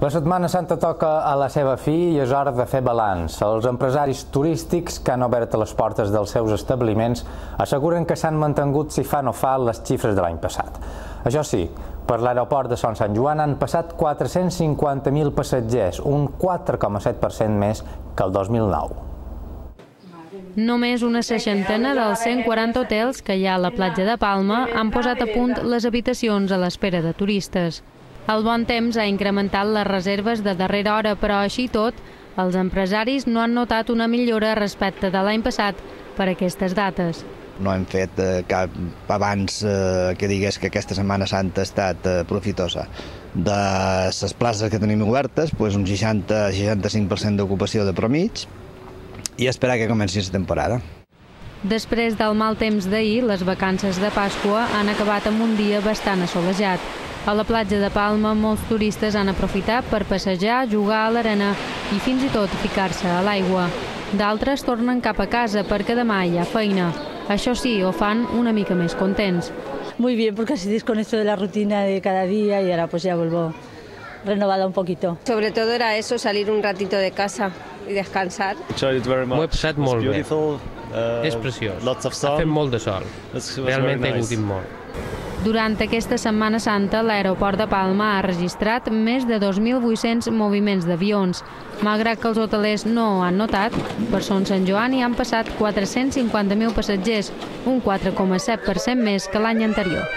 La Setmana Santa toca a la seva fi i és hora de fer balanç. Els empresaris turístics que han obert les portes dels seus establiments asseguren que s'han mantingut, si fa no fa, les xifres de l'any passat. Això sí, per l'aeroport de Son Sant Joan han passat 450.000 passatgers, un 4,7% més que el 2009. Només una seixantena dels 140 hotels que hi ha a la platja de Palma han posat a punt les habitacions a l'espera de turistes. El bon temps ha incrementat les reserves de darrera hora, però així i tot, els empresaris no han notat una millora respecte de l'any passat per aquestes dates. No hem fet cap avanç que digués que aquesta Setmana Santa ha estat profitosa. De les places que tenim obertes, un 60-65% d'ocupació de promig i esperar que comenci la temporada. Després del mal temps d'ahir, les vacances de Pasqua han acabat amb un dia bastant assolejat. A la platja de Palma, molts turistes han aprofitat per passejar, jugar a l'arena i fins i tot ficar-se a l'aigua. D'altres tornen cap a casa perquè demà hi ha feina. Això sí, ho fan una mica més contents. Muy bien, porque así desconecto de la rutina de cada día y ahora pues ya vuelvo renovada un poquito. Sobre todo era eso, salir un ratito de casa y descansar. M'ho he passat molt bé. És preciós. Ha fet molt de sol. Realment he gaudit molt. Durant aquesta Setmana Santa, l'aeroport de Palma ha registrat més de 2.800 moviments d'avions. Malgrat que els hotelers no ho han notat, per Son Sant Joan hi han passat 450.000 passatgers, un 4,7% més que l'any anterior.